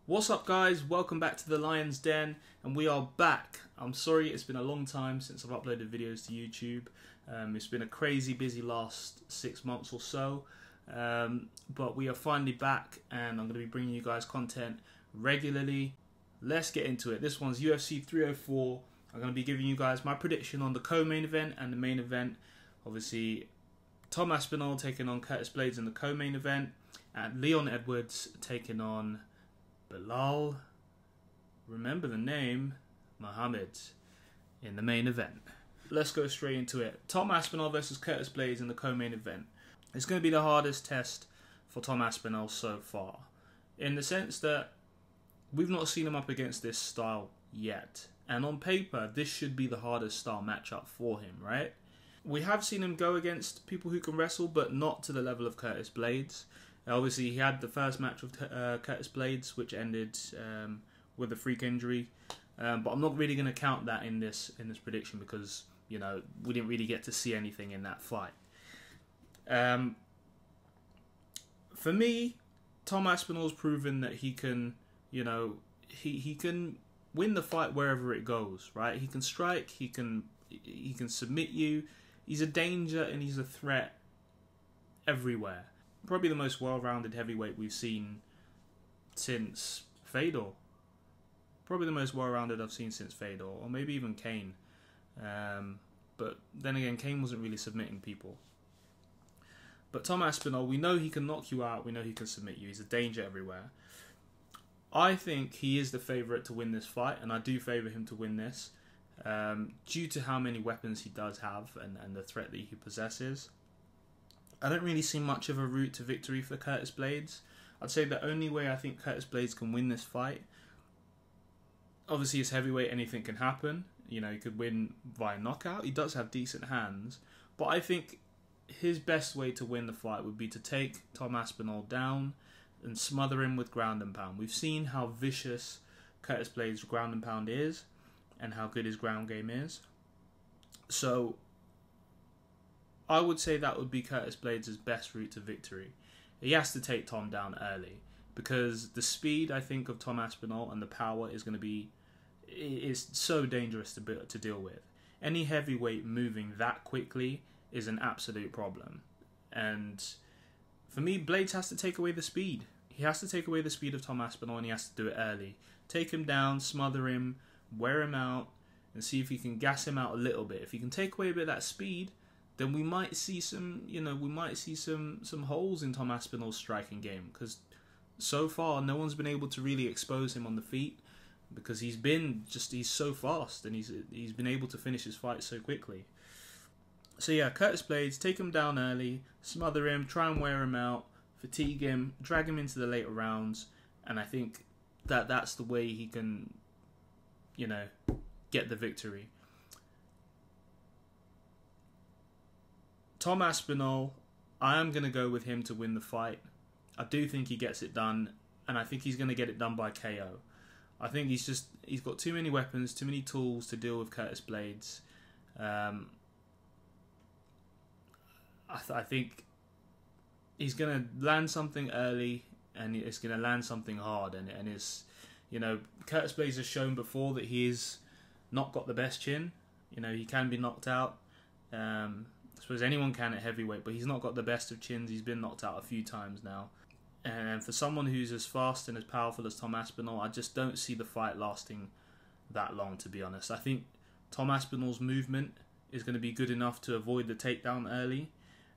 What's up, guys? Welcome back to the Lion's Den, and we are back. I'm sorry it's been a long time since I've uploaded videos to YouTube. It's been a crazy busy last 6 months or so, but we are finally back, and I'm going to be bringing you guys content regularly. Let's get into it. This one's UFC 304. I'm going to be giving you guys my prediction on the co-main event and the main event. Obviously, Tom Aspinall taking on Curtis Blaydes in the co-main event, and Leon Edwards taking on Belal, remember the name, Muhammad, in the main event. Let's go straight into it. Tom Aspinall versus Curtis Blaydes in the co-main event. It's going to be the hardest test for Tom Aspinall so far, in the sense that we've not seen him up against this style yet. And on paper, this should be the hardest style matchup for him, right? We have seen him go against people who can wrestle, but not to the level of Curtis Blaydes. Obviously, he had the first match with Curtis Blaydes, which ended with a freak injury. But I'm not really going to count that in this prediction because, you know, we didn't really get to see anything in that fight. For me, Tom Aspinall's proven that he can, you know, he can win the fight wherever it goes, right? He can strike, he can submit you. He's a danger and he's a threat everywhere. Probably the most well-rounded heavyweight we've seen since Fedor. Probably the most well-rounded I've seen since Fedor, or maybe even Kane. But then again, Kane wasn't really submitting people. But Tom Aspinall, we know he can knock you out. We know he can submit you. He's a danger everywhere. I think he is the favourite to win this fight, and I do favour him to win this, due to how many weapons he does have and the threat that he possesses. I don't really see much of a route to victory for Curtis Blaydes. I'd say the only way I think Curtis Blaydes can win this fight, obviously it's heavyweight, anything can happen. You know, he could win via knockout. He does have decent hands. But I think his best way to win the fight would be to take Tom Aspinall down and smother him with ground and pound. We've seen how vicious Curtis Blaydes' ground and pound is and how good his ground game is. So I would say that would be Curtis Blaydes' best route to victory. He has to take Tom down early because the speed, I think, of Tom Aspinall and the power is going to be so dangerous to deal with. Any heavyweight moving that quickly is an absolute problem. And for me, Blaydes has to take away the speed. He has to take away the speed of Tom Aspinall, and he has to do it early. Take him down, smother him, wear him out, and see if he can gas him out a little bit. If he can take away a bit of that speed, then we might see some holes in Tom Aspinall's striking game, because so far no one's been able to really expose him on the feet because he's so fast and he's been able to finish his fight so quickly. So yeah, Curtis Blaydes, take him down early, smother him, try and wear him out, fatigue him, drag him into the later rounds, and I think that's the way he can, you know, get the victory. Tom Aspinall, I am going to go with him to win the fight. I do think he gets it done, and I think he's going to get it done by KO. I think he's got too many weapons, too many tools to deal with Curtis Blaydes. I think he's going to land something early, and it's going to land something hard, and it's, you know, Curtis Blaydes has shown before that he's not got the best chin. You know, he can be knocked out. I suppose anyone can at heavyweight, but he's not got the best of chins. He's been knocked out a few times now. And for someone who's as fast and as powerful as Tom Aspinall, I just don't see the fight lasting that long, to be honest. I think Tom Aspinall's movement is going to be good enough to avoid the takedown early.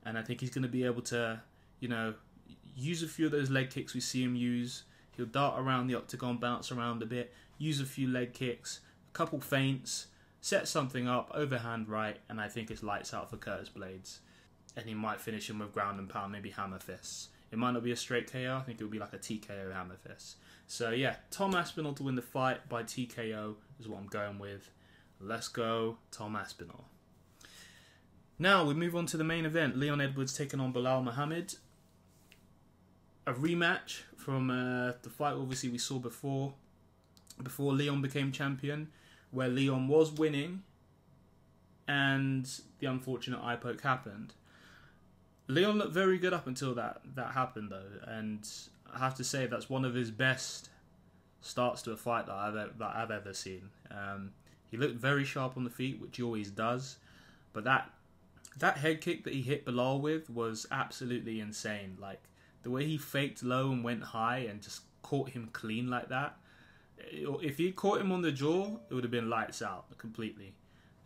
And I think he's going to be able to, you know, use a few of those leg kicks we see him use. He'll dart around the octagon, bounce around a bit, use a few leg kicks, a couple feints, set something up, overhand right, and I think it's lights out for Curtis Blaydes. And he might finish him with ground and pound, maybe hammer fists. It might not be a straight KO, I think it will be like a TKO hammer fist. So yeah, Tom Aspinall to win the fight by TKO is what I'm going with. Let's go, Tom Aspinall. Now we move on to the main event. Leon Edwards taking on Belal Muhammad. A rematch from the fight obviously we saw before Leon became champion, where Leon was winning and the unfortunate eye poke happened. Leon looked very good up until that happened though, and I have to say that's one of his best starts to a fight that I've ever seen. He looked very sharp on the feet, which he always does, but that head kick that he hit Belal with was absolutely insane. Like, the way he faked low and went high and just caught him clean like that. If he caught him on the jaw, it would have been lights out completely.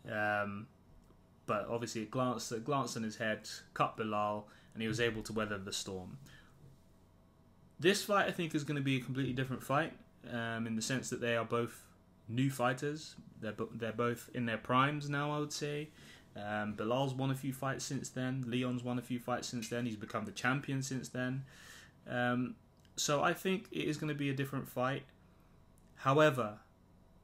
But obviously it glanced on his head, cut Belal, and he was able to weather the storm. This fight, I think, is going to be a completely different fight, in the sense that they are both new fighters. They're both in their primes now, I would say. Belal's won a few fights since then. Leon's won a few fights since then. He's become the champion since then. So I think it is going to be a different fight. However,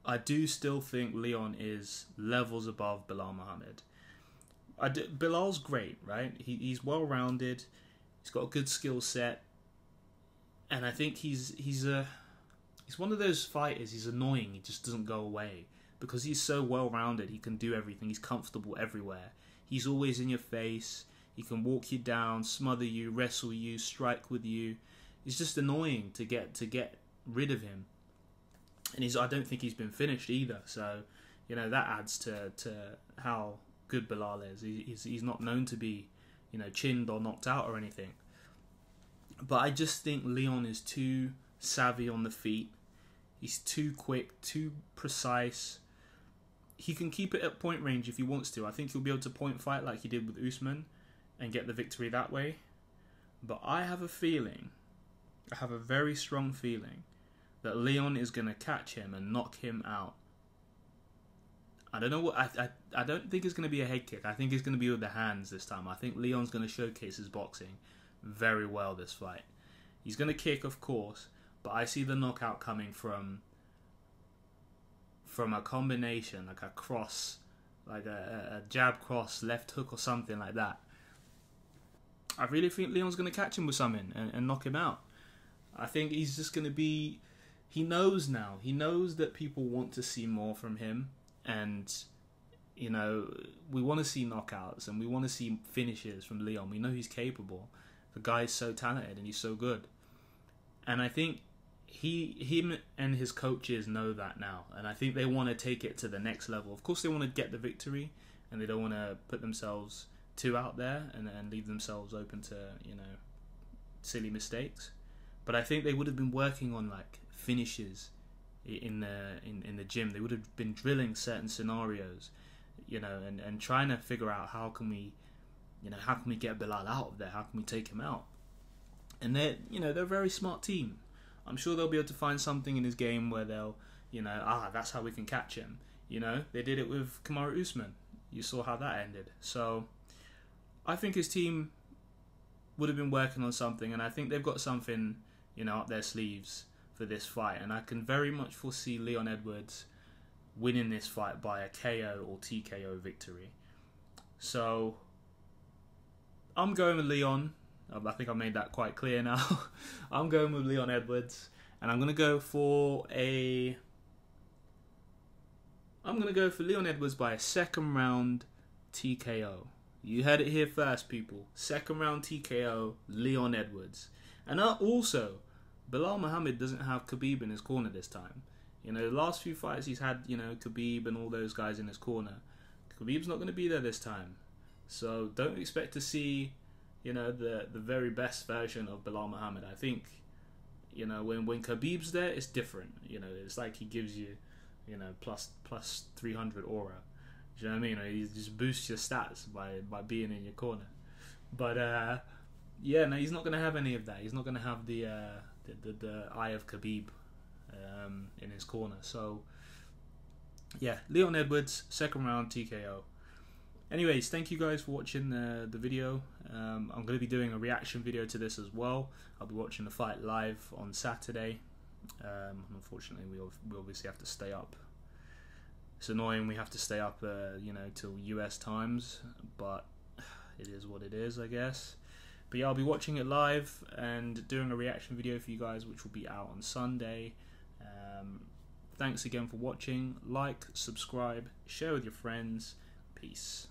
I do still think Leon is levels above Belal Muhammad. Belal's great, right? He's well-rounded. He's got a good skill set. And I think he's one of those fighters. He's annoying. He just doesn't go away. Because he's so well-rounded, he can do everything. He's comfortable everywhere. He's always in your face. He can walk you down, smother you, wrestle you, strike with you. It's just annoying to get rid of him. And I don't think he's been finished either. So, that adds to how good Belal is. He's not known to be, chinned or knocked out or anything. But I just think Leon is too savvy on the feet. He's too quick, too precise. He can keep it at point range if he wants to. I think he'll be able to point fight like he did with Usman and get the victory that way. But I have a very strong feeling that Leon is going to catch him and knock him out. I don't know what... I don't think it's going to be a head kick. I think it's going to be with the hands this time. I think Leon's going to showcase his boxing very well this fight. He's going to kick, of course, but I see the knockout coming from a combination, like a cross, like a jab cross, left hook or something like that. I really think Leon's going to catch him with something and knock him out. I think he's just going to be... He knows now. He knows that people want to see more from him. And, we want to see knockouts and we want to see finishes from Leon. We know he's capable. The guy's so talented and he's so good. And I think him and his coaches know that now. And I think they want to take it to the next level. Of course, they want to get the victory and they don't want to put themselves too out there and leave themselves open to, silly mistakes. But I think they would have been working on, like, finishes in the gym. They would have been drilling certain scenarios, and trying to figure out how can we get Belal out of there? How can we take him out? And they're a very smart team. I'm sure they'll be able to find something in his game where they'll, that's how we can catch him. They did it with Kamaru Usman. You saw how that ended. So I think his team would have been working on something, and I think they've got something, up their sleeves for this fight. And I can very much foresee Leon Edwards winning this fight by a KO or TKO victory. So I'm going with Leon. I think I made that quite clear now. I'm going with Leon Edwards, and I'm going to go for Leon Edwards by a second round TKO. You heard it here first, people. Second round TKO, Leon Edwards. And also, Belal Muhammad doesn't have Khabib in his corner this time. The last few fights he's had, Khabib and all those guys in his corner. Khabib's not going to be there this time. So don't expect to see, the very best version of Belal Muhammad. I think, when Khabib's there, it's different. It's like he gives you, plus 300 aura. Do you know what I mean? He just boosts your stats by being in your corner. But no, he's not going to have any of that. He's not going to have the eye of Khabib in his corner. So yeah, Leon Edwards, second round TKO. Anyways, thank you guys for watching the video. I'm going to be doing a reaction video to this as well. I'll be watching the fight live on Saturday. Unfortunately, we obviously have to stay up. It's annoying we have to stay up, till US times, but it is what it is, I guess. But yeah, I'll be watching it live and doing a reaction video for you guys, which will be out on Sunday. Thanks again for watching. Like, subscribe, share with your friends. Peace.